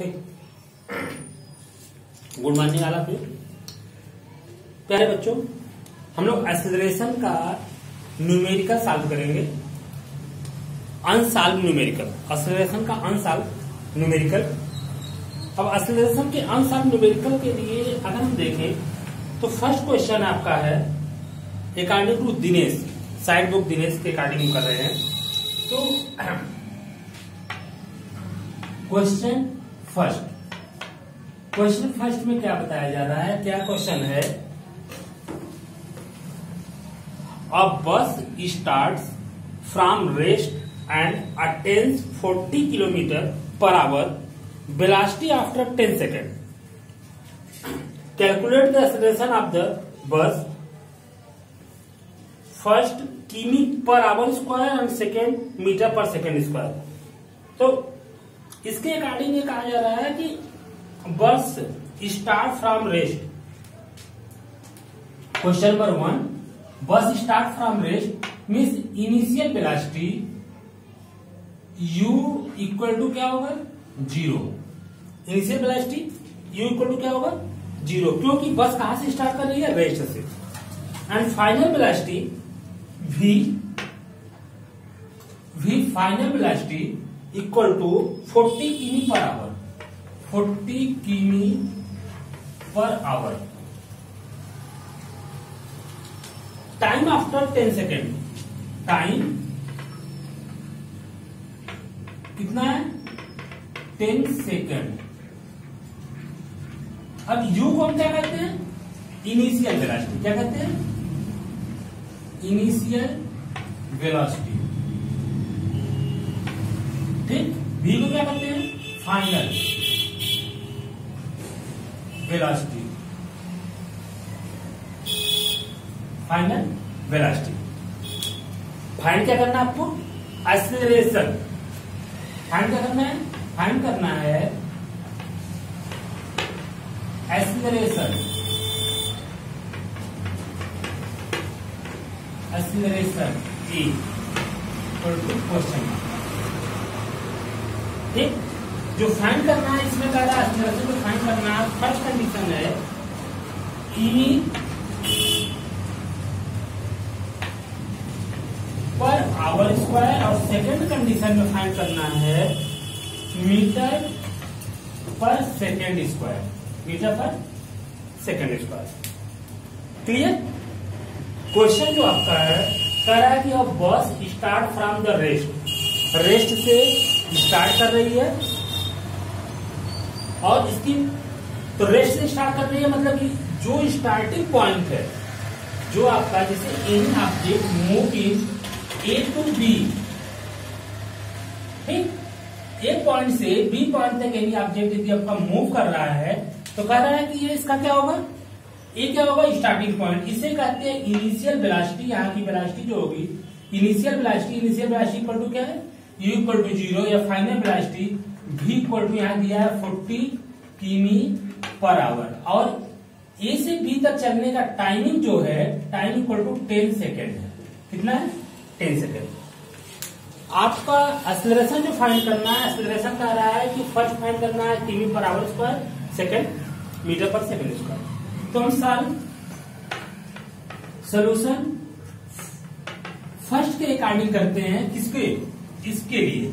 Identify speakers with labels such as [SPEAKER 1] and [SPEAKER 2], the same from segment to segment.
[SPEAKER 1] ठीक, good morning आला फिर प्यारे बच्चों, हम लोग एक्सेलरेशन का न्यूमेरिकल सॉल्व करेंगे। अनसॉल्व न्यूमेरिकल, एक्सेलरेशन का अनसॉल्व न्यूमेरिकल। अब एक्सेलरेशन के अनसॉल्व न्यूमेरिकल के लिए अगर हम देखें तो फर्स्ट क्वेश्चन आपका है according to Dinesh, side book Dinesh के अकॉर्डिंग कर रहे हैं। तो क्वेश्चन फर्स्ट में क्या बताया जा रहा है, क्या क्वेश्चन है? A bus starts from rest and attains 40 km/h velocity after 10 seconds. Calculate the acceleration of the bus first km/h square and second meter/second square. तो इसके अकॉर्डिंग ये कहा जा रहा है कि bus start from rest. Question number 1, bus start from rest means initial velocity u equal to क्या होगा? 0। Initial velocity u equal to क्या होगा? 0, क्योंकि बस कहां से स्टार्ट कर रही है? रेस्ट से। And final velocity v final velocity equal to 40 km/h। 40 km/h। Time after 10 second, time कितना है? 10 सेकेंड। अब u को हम क्या कहते हैं? Initial velocity. क्या कहते हैं? Initial velocity. ठीक, v को क्या कहते हैं? Final velocity. Final velocity find क्या करना है आपको? एक्सेलरेशन। फाइंड क्या करना है? फाइंड करना है acceleration. Acceleration equal to question. ठीक, जो फाइंड करना है इसमें कह रहा है एक्सेलरेशन को फाइंड करना है। फर्स्ट कंडीशन है पर आवर स्क्वायर और सेकंड कंडीशन में फाइंड करना है metre per second square. Metre per second square. Clear? Question जो आपका है कह रहा है कि अब बस स्टार्ट फ्रॉम द रेस्ट से स्टार्ट कर रही है और इसकी तो रेस्ट से स्टार्ट कर रही है, मतलब कि जो स्टार्टिंग पॉइंट है जो आपका, जैसे any object move in A to B, ठीक, A पॉइंट से B पॉइंट तक एनी ऑब्जेक्ट यदि आपका मूव कर रहा है तो कह रहा है कि ये इसका क्या होगा? ये क्या होगा? Starting point. इसे कहते हैं इनिशियल वेलोसिटी। यहाँ की वेलोसिटी जो होगी इनिशियल वेलोसिटी इक्वल टू क्या है? u इक्वल टू 0 या final velocity v equal to यहाँ दिया है 40 km/h और A से B तक चलने का टाइमिंग जो है टाइम इक्वल टू 10 सेकेंड है। कितना है? 10 सेकेंड। आपका एक्सेलरेशन जो फाइंड करना है, एक्सेलरेशन कह रहा है कि फर्स्ट फाइंड करना है km/h, सेकेंड मीटर/सेकंड स्क्वायर। तो हम सोल्यूशन फर्स्ट के अकॉर्डिंग करते हैं। किसके? इसके लिए।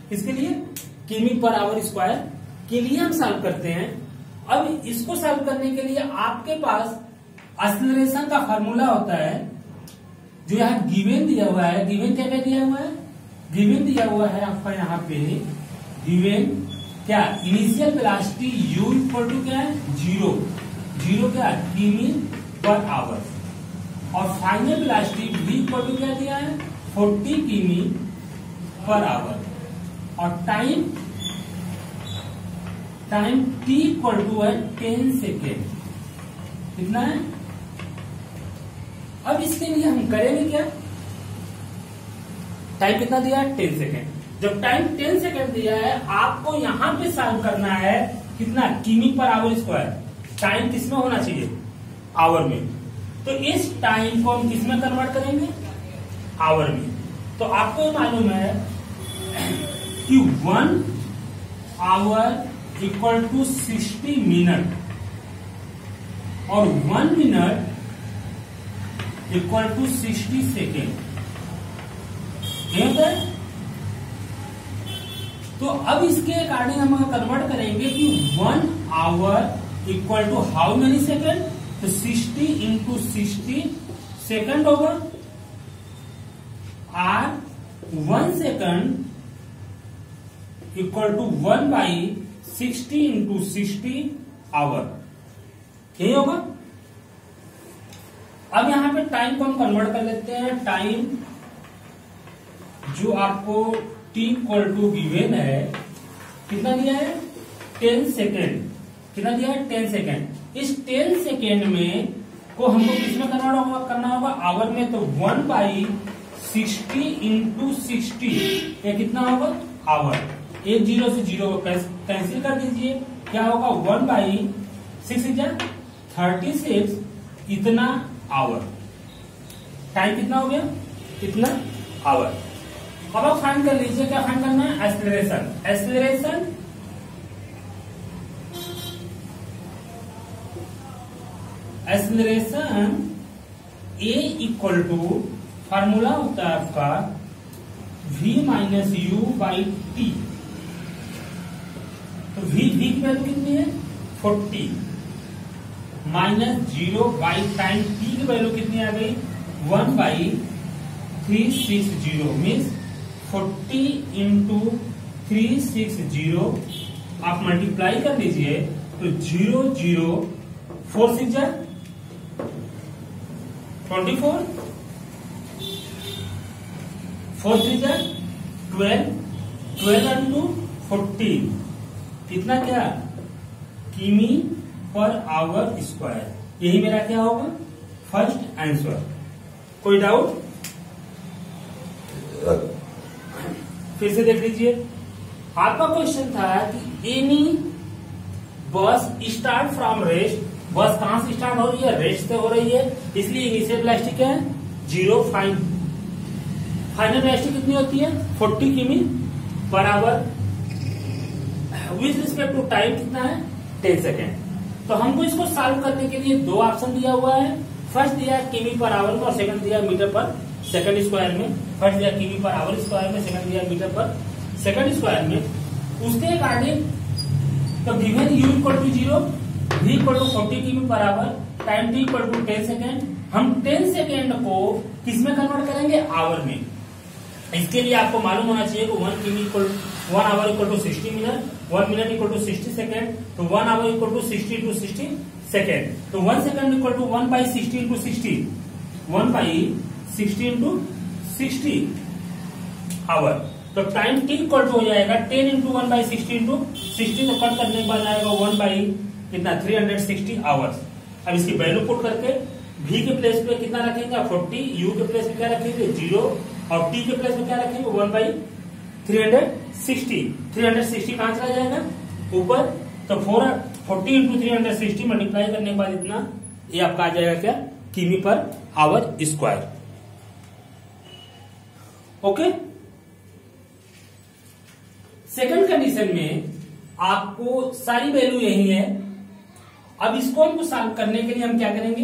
[SPEAKER 1] किसके लिए? km/h के लिए हम सॉल्व करते हैं। अब इसको सॉल्व करने के लिए आपके पास एक्सेलरेशन का फार्मूला होता है जो यहाँ गिवन दिया हुआ है। गिवन क्या क्या दिया हुआ है? गिवन दिया हुआ है आपका यहाँ पे गिवन क्या? Initial velocity u equal to क्या है? 0 क्या? km/h और final velocity v equal to क्या दिया है? 40 km/h और टाइम t इक्वल टू है 10 सेकेंड। कितना है? अब इसके लिए हम करेंगे क्या? टाइम कितना दिया है? 10 सेकेंड। जब टाइम 10 सेकेंड दिया है आपको यहां पे सॉल्व करना है कितना? km/h। टाइम किसमें होना चाहिए? आवर में। तो इस टाइम को हम किसमें कन्वर्ट करेंगे? आवर में। तो आपको मालूम है कि 1 आवर इक्वल टू 60 मिनट और 1 मिनट इक्वल टू 60 सेकेंड। होता है। तो अब इसके अकॉर्डिंग हम कन्वर्ट करेंगे कि 1 hour equal to how many second, तो 60 इंटू 60 सेकेंड होगा, और 1 second equal to 1/60 into 60 hour. यही होगा। अब यहां पे टाइम को हम कन्वर्ट कर लेते हैं। टाइम जो आपको t इक्वल टू गिवन है, कितना दिया है 10 सेकेंड। कितना दिया है 10 सेकेंड। इस 10 सेकेंड में को हमको किसमें कन्वर्ट करना होगा आवर में, तो 1/60 इंटू 60 ये कितना होगा आवर। एक जीरो से जीरो को कैंसिल कर दीजिए, क्या होगा 1/6 इतना आवर। टाइम कितना हो गया इतना आवर। अब आप फाइंड कर लीजिए, क्या फाइंड करना है acceleration. Acceleration A equal to formula होता है आपका v minus U by T. तो v की वैल्यू कितनी है 40 माइनस 0 बाई टाइम t की वैल्यू कितनी आ गई 1/360 मीन्स 40 इंटू 360 आप मल्टीप्लाई कर लीजिए, तो 0 0 4 6 जा 24 4 3 जा 12 12 इंटू 40 कितना क्या किमी पर आवर स्क्वायर। यही मेरा क्या होगा फर्स्ट आंसर। कोई डाउट? फिर से देख लीजिए, आपका क्वेश्चन था कि एनी बस स्टार्ट फ्रॉम रेस्ट। बस कहां से स्टार्ट हो रही है रेस्ट से हो रही है, इसलिए इनिशियल वेलोसिटी क्या है 0। फाइनल वेलोसिटी कितनी होती है 40 किमी per hour. With respect to time कितना है 10 सेकेंड। तो हमको इसको सॉल्व करने के लिए दो ऑप्शन दिया हुआ है। फर्स्ट दिया किमी पर आवर में और सेकंड दिया मीटर पर सेकंड स्क्वायर में। फर्स्ट दिया किमी पर आवर स्क्वायर में, सेकंड दिया मीटर पर सेकंड स्क्वायर में। उसके अकॉर्डिंग तो given u equal to 0, v equal to 40 किमी per hour, time t equal to 10 second. हम 10 सेकेंड को किसमें कन्वर्ट करेंगे आवर में। इसके लिए आपको मालूम होना चाहिए कि 1 hour equal to 60 minute, 1 minute equal to 60 second. तो 1 hour equal to 60 into 60 second. तो 1 second equal to 1/60 into 60, 1/60 into 60 hour. तो टाइम t इक्वल टू हो जाएगा 10 इंटू 1/60 इंटू 60, तो कट करने के बाद आएगा 1/360 आवर्स। अब इसकी वैल्यू पुट करके v के प्लेस पे कितना रखेंगे 40, u के प्लेस पे क्या रखेंगे 0 और t के प्लेस पे क्या रखेंगे 1/360। 360 कहां चला जाएगा ऊपर, तो 40 इंटू 360 मल्टीप्लाई करने के बाद इतना ये आपका आ जाएगा क्या किमी per hour square. Okay. Second condition में आपको सारी वैल्यू यही है। अब इसको हमको सॉल्व करने के लिए हम क्या करेंगे,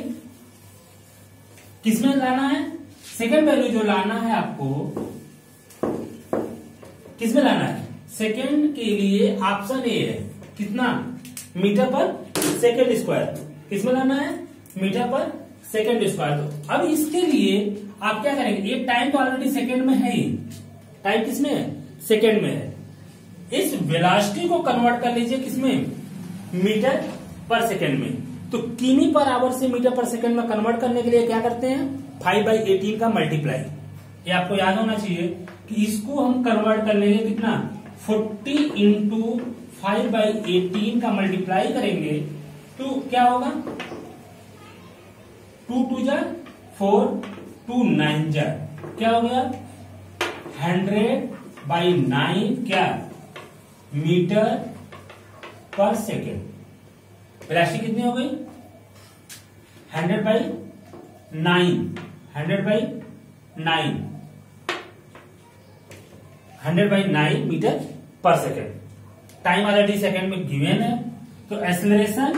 [SPEAKER 1] किसमें लाना है सेकंड वैल्यू जो लाना है आपको किसमें लाना है। सेकंड के लिए ऑप्शन ए है कितना मीटर पर सेकंड स्क्वायर। किसमें लाना है मीटर पर सेकंड स्क्वायर। तो अब इसके लिए आप क्या करेंगे, ये टाइम तो ऑलरेडी सेकंड में है ही, टाइम किसमें है सेकंड में है। इस वेलोसिटी को कन्वर्ट कर लीजिए किसमें मीटर पर सेकंड में। तो किमी पर आवर से मीटर पर सेकंड में कन्वर्ट करने के लिए क्या करते हैं 5/18 का मल्टीप्लाई। ये आपको याद होना चाहिए कि इसको हम कन्वर्ट कर लेंगे कितना 40 इंटू 5/18 का मल्टीप्लाई करेंगे तो क्या होगा 2 2 जा 4 2 9 जा क्या हो गया 100/9 क्या मीटर पर सेकेंड। वेलोसिटी कितनी हो गई 100/9 100/9 metre per second. Time already second में गिवन है, तो acceleration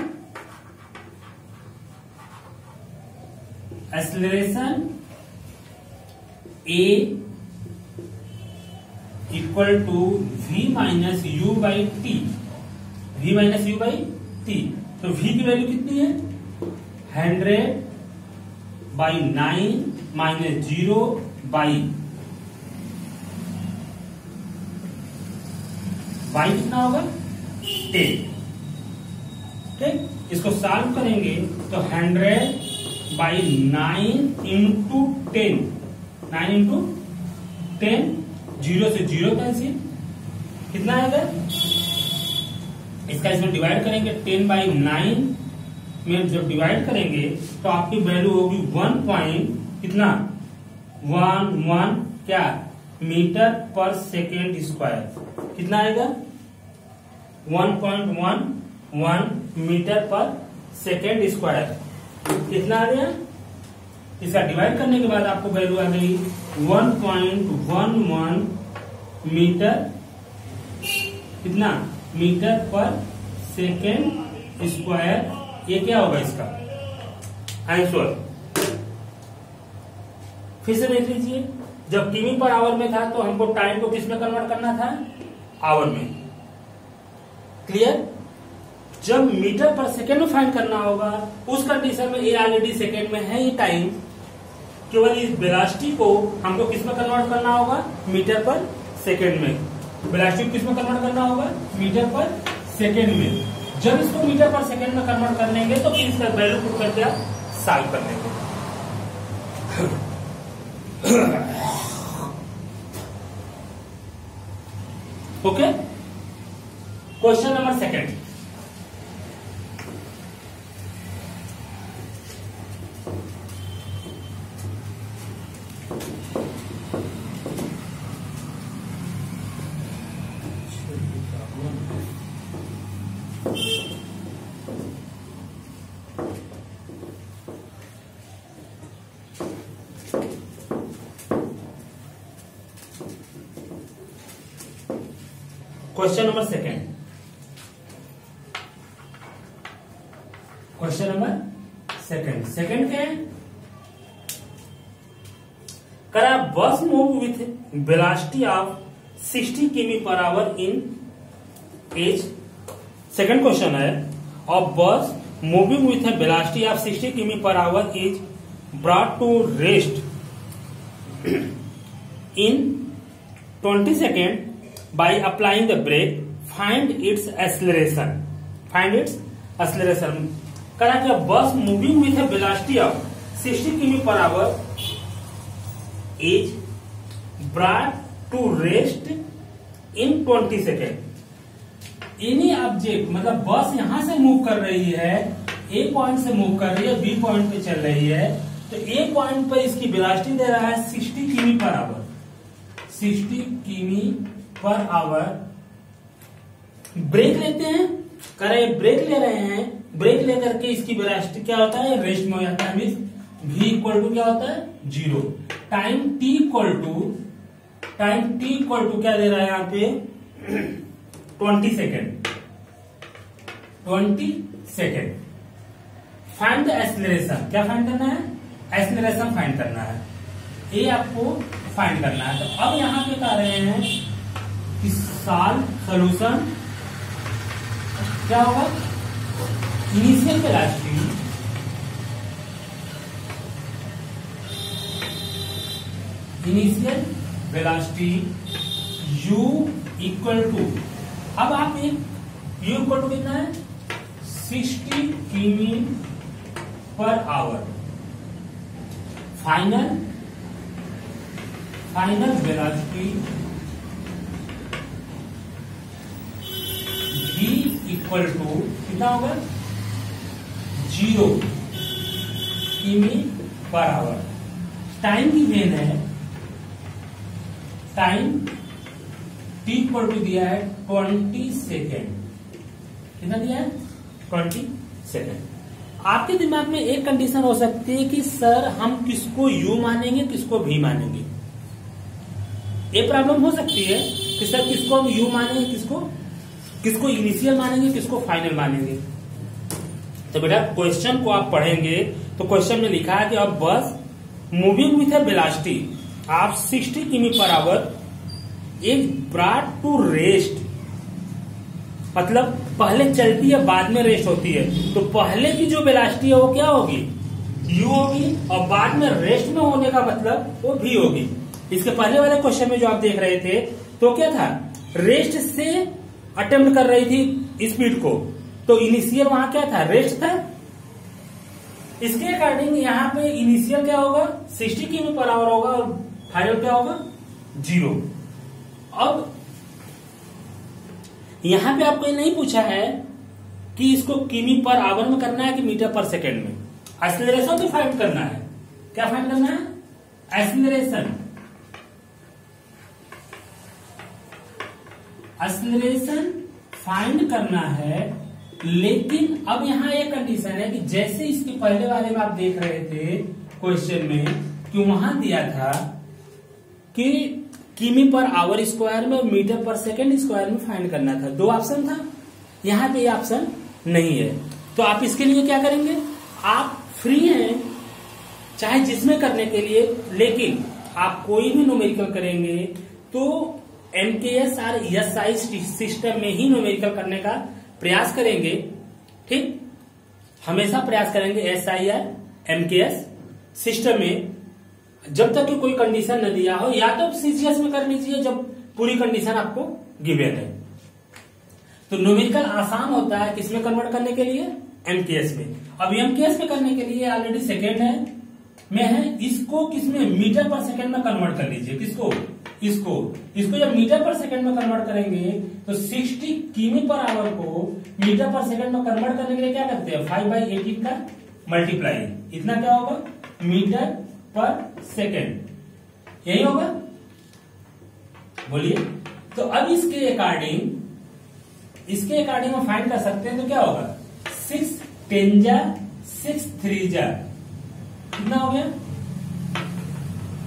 [SPEAKER 1] A equal to v minus U by T, v minus U by T. तो v की वैल्यू कितनी है 100/9 माइनस 0 बाई कितना होगा 10। ठीक, इसको सॉल्व करेंगे तो 100/9 इंटू 10, 9 इंटू 10, 0 से 0 कैंसिल, कितना आएगा, इसका इसमें डिवाइड करेंगे 10/9 में जब डिवाइड करेंगे तो आपकी वैल्यू होगी 1 क्या मीटर पर सेकेंड स्क्वायर, कितना आएगा 1.11 मीटर पर सेकेंड स्क्वायर, कितना आ गया। इसका डिवाइड करने के बाद आपको वैल्यू आ गई 1.11 मीटर, कितना मीटर पर सेकेंड स्क्वायर। ये क्या होगा इसका आंसर। फिर से देख लीजिए, जब किमी पर आवर में था तो हमको टाइम को किस में कन्वर्ट करना था, आवर में। क्लियर। जब मीटर पर सेकेंड में फाइंड करना होगा उस कंडीशन में ये ऑलरेडी सेकेंड में है ही टाइम, केवल इस वेलोसिटी को हमको किस में कन्वर्ट करना होगा, मीटर पर सेकेंड में। वेलोसिटी को किस में कन्वर्ट करना होगा, मीटर पर सेकेंड में। जब इसको मीटर पर सेकेंड में कन्वर्ट कर लेंगे तो फिर इसका वैल्यू पुट करके आप सॉल्व कर लेंगे। Okay, question number second. Question number second, question number second क्या है, कर अ बस मूव विथ वेलोसिटी ऑफ 60 किमी per hour in age. Second question है, a bus moving with a velocity of 60 किमी per hour is brought to rest in 20 second by applying the brake, find its acceleration, करा कि bus moving with a velocity of 60 किमी per hour is brought to rest in 20 second. Any object, मतलब bus यहां से move कर रही है, ए point से मूव कर रही है, बी पॉइंट पे चल रही है, तो ए पॉइंट पर इसकी वेलोसिटी दे रहा है 60 किमी पर आवर, 60 किमी पर आवर। ब्रेक लेते हैं, करे ब्रेक ले रहे हैं, ब्रेक लेकर के इसकी वेलोसिटी क्या होता है, रेस्ट में हो जाता है, मींस v इक्वल टू क्या होता है 0। टाइम t इक्वल टू क्या दे रहा है यहाँ पे 20 second, 20 second. Find the acceleration, क्या फाइंड करना है, एक्सेलरेशन फाइंड करना है, ये आपको फाइंड करना है। तो अब यहाँ पे कह रहे हैं कि सॉल्यूशन क्या होगा, initial velocity u equal to, अब आप एक u इक्वल टू कितना है 60 किमी per hour, final velocity v equal to कितना होगा 0 किमी पर आवर। टाइम की वेन है, टाइम t इक्वल टू दिया है 20 सेकेंड, कितना दिया है 20 सेकेंड। आपके दिमाग में एक कंडीशन हो सकती है कि सर हम किसको u मानेंगे, किसको v मानेंगे। ये प्रॉब्लम हो सकती है कि सर किसको हम u मानेंगे, किसको किसको इनिशियल मानेंगे, किसको फाइनल मानेंगे। तो बेटा क्वेश्चन को आप पढ़ेंगे तो क्वेश्चन में लिखा है कि अब bus moving with a velocity of 60 किमी per hour is brought to rest, मतलब पहले चलती है बाद में रेस्ट होती है, तो पहले की जो वेलोसिटी है वो क्या होगी, u होगी, और बाद में रेस्ट में होने का मतलब वो v होगी। इसके पहले वाले क्वेश्चन में जो आप देख रहे थे तो क्या था, रेस्ट से अटेम्प्ट कर रही थी स्पीड को, तो इनिशियल वहां क्या था, रेस्ट था। इसके अकॉर्डिंग यहाँ पे इनिशियल क्या होगा, 60 किमी पर आवर होगा और फाइनल क्या होगा, 0। अब यहां पे आपको नहीं पूछा है कि इसको किमी पर आवर में करना है कि मीटर पर सेकेंड में, एक्सीलरेशन तो फाइंड करना है। क्या फाइंड करना है, एक्सीलरेशन। एक्सीलरेशन फाइंड करना है, लेकिन अब यहां एक कंडीशन है कि जैसे इसके पहले वाले में आप देख रहे थे क्वेश्चन में कि वहां दिया था कि किमी पर आवर स्क्वायर में और मीटर पर सेकेंड स्क्वायर में फाइंड करना था, 2 ऑप्शन था। यहां पे ये ऑप्शन नहीं है, तो आप इसके लिए क्या करेंगे, आप फ्री हैं चाहे जिसमें करने के लिए, लेकिन आप कोई भी न्यूमेरिकल करेंगे तो एमकेएस और एसआई सिस्टम में ही न्यूमेरिकल करने का प्रयास करेंगे। ठीक, हमेशा प्रयास करेंगे एसआई या एमकेएस सिस्टम में, जब तक कि कोई कंडीशन न दिया हो, या तो सीजीएस में कर लीजिए जब पूरी कंडीशन आपको गिवन है। तो न्यूमेरिकल आसान होता है किसमें कन्वर्ट करने के लिए, एमकेएस में। अब एमकेएस में करने के लिए ऑलरेडी सेकेंड है में है, इसको किसमें, मीटर पर सेकेंड में कन्वर्ट कर लीजिए। किसको, इसको जब मीटर पर सेकेंड में कन्वर्ट करेंगे तो 60 किमी पर आवर को मीटर पर सेकेंड में कन्वर्ट करने के लिए क्या करते हैं, 5/18 का मल्टीप्लाई, इतना क्या होगा, मीटर पर सेकेंड, यही होगा, बोलिए। तो अब इसके अकॉर्डिंग हम फाइंड कर सकते हैं, तो क्या होगा, 6 10 जा 6 3 जा, कितना हो गया,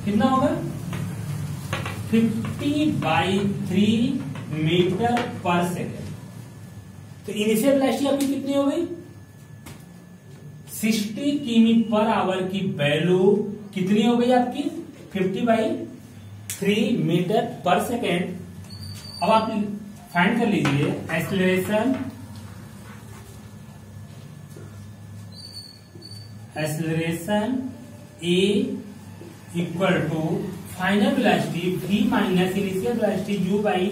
[SPEAKER 1] कितना होगा, 50/3 मीटर पर सेकेंड। तो इनिशियल वेलोसिटी आपकी कितनी हो गई, 60 किमी पर आवर की वैल्यू कितनी हो गई आपकी, 50/3 मीटर पर सेकेंड। अब आप फाइंड कर लीजिए acceleration A equal to final velocity v minus initial velocity u by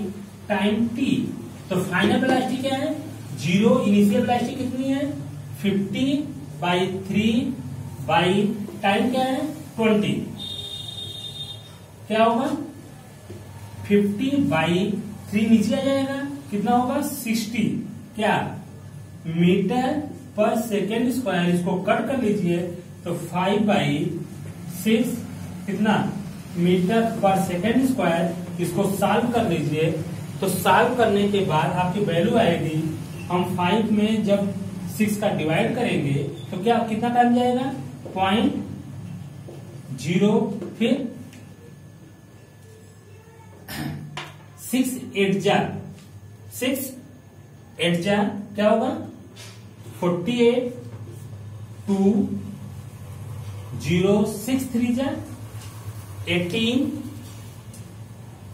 [SPEAKER 1] time t। तो फाइनल वेलोसिटी क्या है, 0, इनिशियल वेलोसिटी कितनी है, 50/3 बाई टाइम क्या है, 20, क्या होगा, 50/3 नीचे आ जाएगा, कितना होगा, 60 क्या, मीटर पर सेकेंड स्क्वायर। इसको कट कर लीजिए तो 5/6 कितना, मीटर पर सेकेंड स्क्वायर। इसको सॉल्व कर लीजिए, तो सॉल्व करने के बाद आपकी वैल्यू आएगी, हम 5 में जब 6 का डिवाइड करेंगे तो क्या, कितना टाइम जाएगा, 0.0, फिर 6 8 जा क्या होगा, 48, 2 0 6 3 जा 18,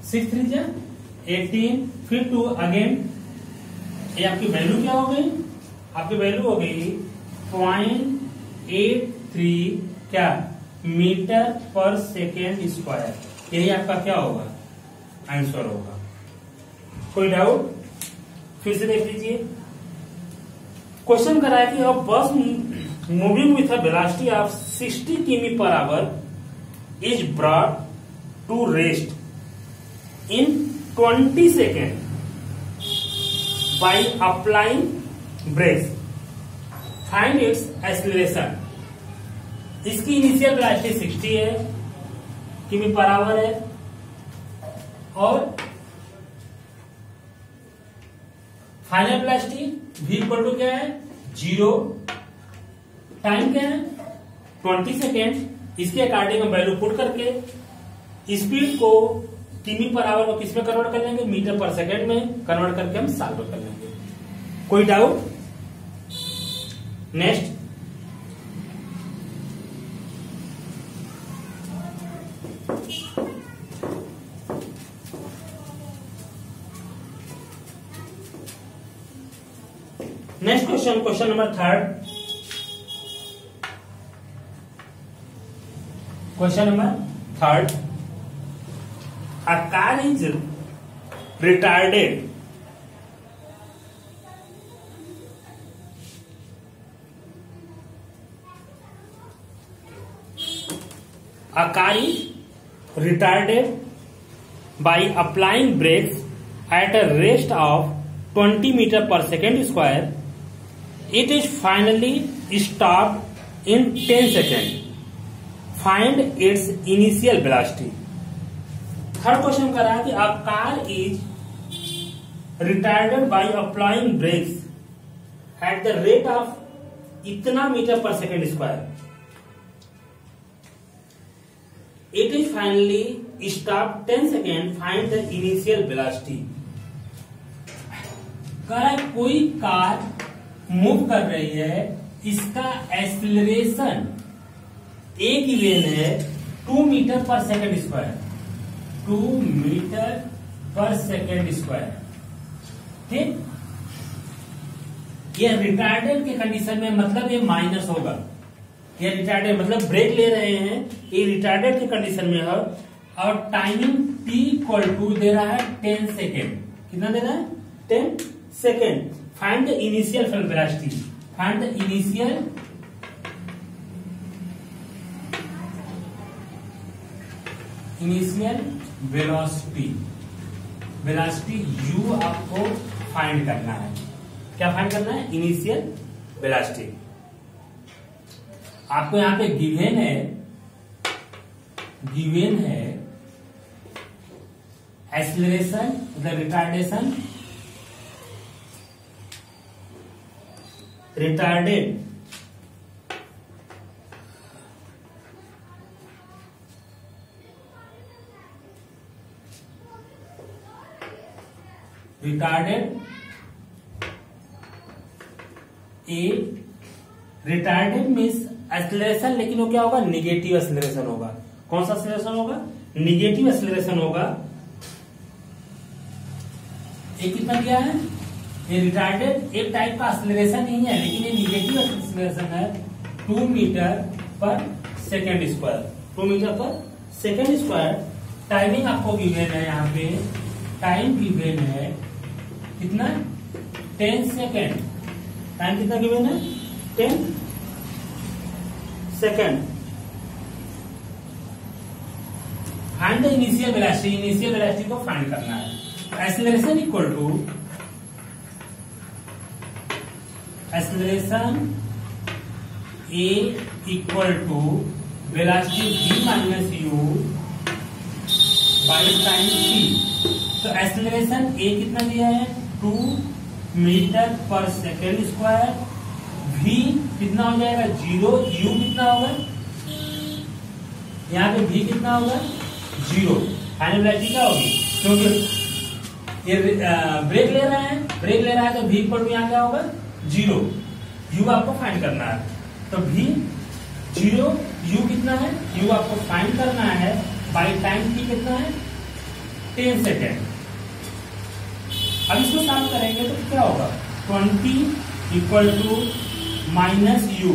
[SPEAKER 1] 6 3 जा 18, फिर 2 अगेन, ये आपकी वैल्यू क्या हो गई, आपकी वैल्यू हो गई 0.83 क्या, मीटर पर सेकेंड स्क्वायर। यही आपका क्या होगा, आंसर होगा। कोई डाउट, फिर से देख लीजिए। क्वेश्चन करा है कि अब bus moving with a velocity of 60 किमी per hour is brought to rest in 20 second by applying brakes, find its acceleration. इसकी इनिशियल वेलोसिटी 60 है, किमी पर आवर है, और final velocity v equal to क्या है, 0, टाइम क्या है 20 सेकेंड। इसके अकॉर्डिंग हम वैल्यू पुट करके स्पीड को किमी पर आवर को किस में कन्वर्ट कर लेंगे, मीटर पर सेकेंड में कन्वर्ट करके हम सॉल्व कर लेंगे। कोई doubt? Next, next question, question number 3। Question number 3, a car is retarded by applying brakes at a rate of 20 meter per second square. It is finally stopped in 10 seconds. Find its initial velocity. Third question कर रहा है कि a car is retarded by applying brakes at the rate of इतना metre per second square. It is finally stopped 10 seconds. Find the initial velocity. कह रहा है कोई car move कर रही है, इसका एक्सीलरेशन एक गिवन है 2 metre per second square. 2 metre per second square. ठीक, ये रिटार्डेड के कंडीशन में मतलब ये माइनस होगा. ये रिटार्डेड मतलब ब्रेक ले रहे हैं, ये रिटार्डेड के कंडीशन में है. और टाइमिंग t इक्वल टू दे रहा है 10 सेकेंड. कितना दे रहा है? 10 second. Find the initial velocity. Find the initial velocity. Velocity u आपको फाइंड करना है. क्या फाइंड करना है? Initial velocity. आपको यहां पे गिवन है एक्सीलरेशन मतलब रिटार्डेड रिटार्डेड मीन्स एक्सीलरेशन, लेकिन वो क्या होगा? निगेटिव एक्सीलरेशन होगा. कौन सा एक्सीलरेशन होगा? निगेटिव एक्सीलरेशन होगा. ये कितना दिया है? ये रिटार्डेड एक टाइप का एक्सीलरेशन नहीं है, लेकिन ये निगेटिव एक्सीलरेशन है. 2 metre per second square. 2 metre per second square. Timing आपको गिवन है, यहाँ पे टाइम गिवन है कितना? 10 सेकेंड. टाइम कितना गिवन है? 10 second. Find the initial velocity. Initial velocity को फाइंड करना है. Acceleration equal to A equal to velocity v minus u by time t. तो एक्सीलरेशन A कितना दिया है? 2 metre per second square. v कितना हो जाएगा? 0. u कितना होगा? यहाँ पे v कितना होगा? 0. फाइनल वेलोसिटी क्या होगी? क्योंकि ये ब्रेक ले रहा है तो v इक्वल टू यहाँ क्या होगा? 0. u आपको फाइंड करना है. तो v 0, u कितना है? u आपको फाइंड करना है बाई टाइम t कितना है? 10 सेकेंड. अब इसको सॉल्व करेंगे तो क्या होगा? 20 equal to minus u.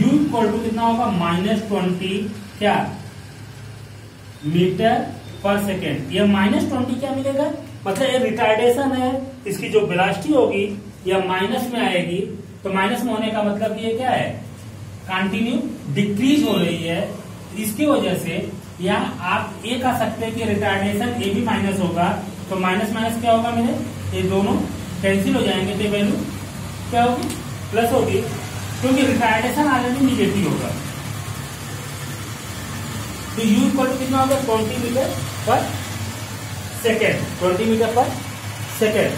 [SPEAKER 1] u equal to कितना होगा? -20 क्या? Metre per second. ये -20 क्या मिलेगा? मतलब ये रिटार्डेशन है, इसकी जो वेलोसिटी होगी यह माइनस में आएगी. तो माइनस में होने का मतलब ये क्या है? कंटिन्यू डिक्रीज हो रही है. इसकी वजह से यहाँ आप ये कह सकते हैं कि रिटार्डेशन ए भी माइनस होगा. तो माइनस माइनस क्या होगा मेरे? ये दोनों कैंसिल हो जाएंगे. तो वैल्यू क्या होगी? प्लस होगी, क्योंकि रिटार्डेशन ऑलरेडी निगेटिव होगा. तो u इक्वल टू कितना होगा? 20 metre per second. 20 metre per second.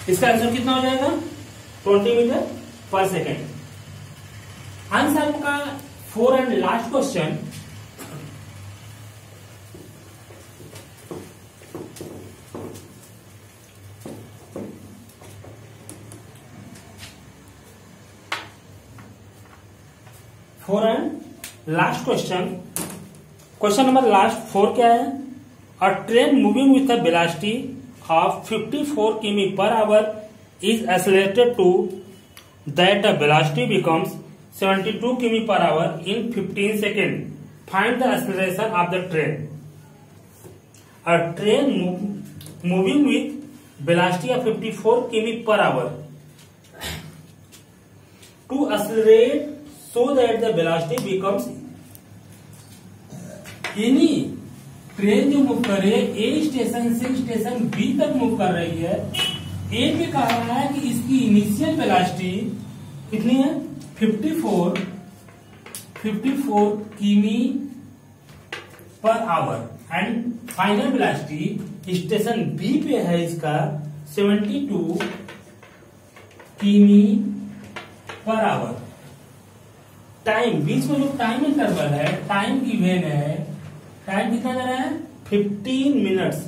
[SPEAKER 1] इसका आंसर कितना हो जाएगा? 20 मीटर पर सेकेंड. आंसर का 4 and last question. 4 and last question number last 4 क्या है? अ train moving with a velocity of 54 किमी per our is accelerated to that the velocity becomes 72 km per hour in 15 seconds. Find the acceleration of the train. A train moving with velocity of 54 km per hour to accelerate so that the velocity becomes any train जो move कर रही है ए station से station B तक move कर रही है। ए पे कहा रहा है कि इसकी इनिशियल वेलोसिटी कितनी है? 54 किमी per hour and final velocity station B पे है इसका 72 किमी पर आवर। टाइम बीच में जो टाइम इंटरवल है, टाइम गिवन है, टाइम कितना दे रहा है? 15 मिनट्स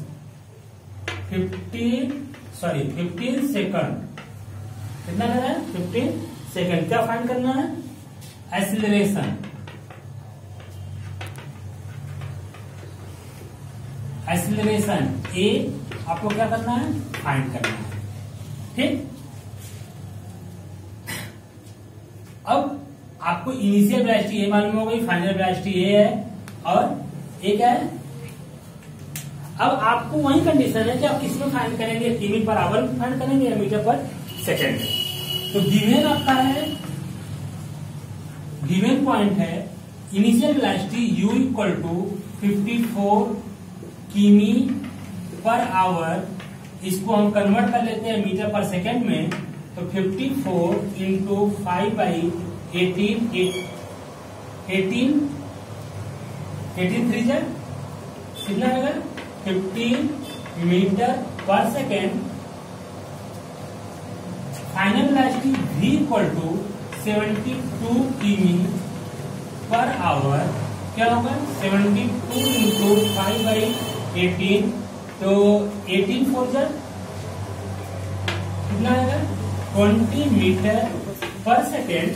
[SPEAKER 1] 15 सेकंड। कितना दे रहा है? 15 सेकंड। क्या फाइंड करना है? एक्सीलरेशन। एक्सीलरेशन ए आपको क्या करना है? फाइंड करना है। ठीक, अब आपको इनिशियल वेलोसिटी ए मालूम हो गई, फाइनल वेलोसिटी ए है और ए क्या है? अब आपको वही कंडीशन है कि आप किसमें फाइंड करेंगे? किमी पर आवर में फाइंड करेंगे या मीटर पर सेकेंड में? तो गिवन आपका है, गिवन पॉइंट है initial velocity u equal to 54 किमी पर आवर। इसको हम कन्वर्ट कर लेते हैं मीटर पर सेकेंड में। तो 54 इंटू 5/18 3 जा कितना आएगा? 15 metre per second. Final velocity v equal to 72 किमी पर आवर। क्या होगा? 72 इंटू 5/18 तो 18 4 जा कितना आएगा? 20 metre per second.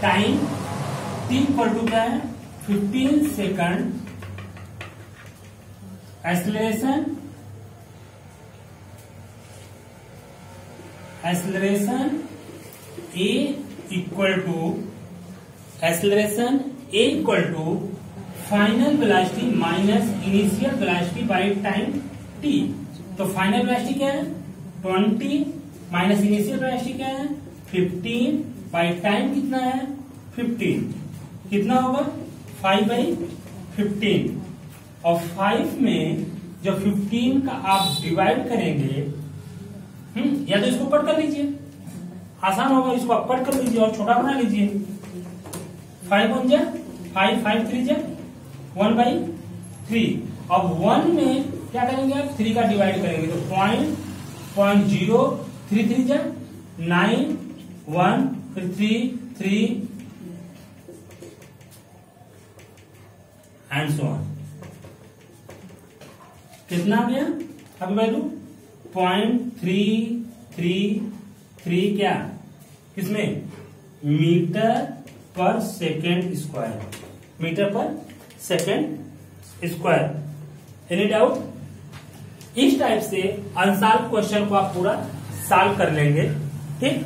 [SPEAKER 1] Time t equal to क्या है? 15 second. Acceleration A equal to final velocity minus initial velocity by time t। तो फाइनल वेलोसिटी क्या है? 20 माइनस इनिशियल वेलोसिटी क्या है? 15 बाय टाइम कितना है? 15। कितना होगा? 5/15। और 5 में जब 15 का आप डिवाइड करेंगे, या तो इसको कट कर लीजिए, आसान होगा, इसको आप कट कर लीजिए और छोटा बना लीजिए। 5 1 जा 5, 5 3 जा 1/3। अब 1 में क्या करेंगे आप? 3 का डिवाइड करेंगे तो 0.03 3 जा 9 1 फिर 3 एंड सो ऑन। कितना आ गया अभी वैल्यू? 0.333 क्या? किसमें? Metre per second square. Metre per second square. Any doubt? इस टाइप से अनसॉल्व क्वेश्चन को आप पूरा सॉल्व कर लेंगे। ठीक,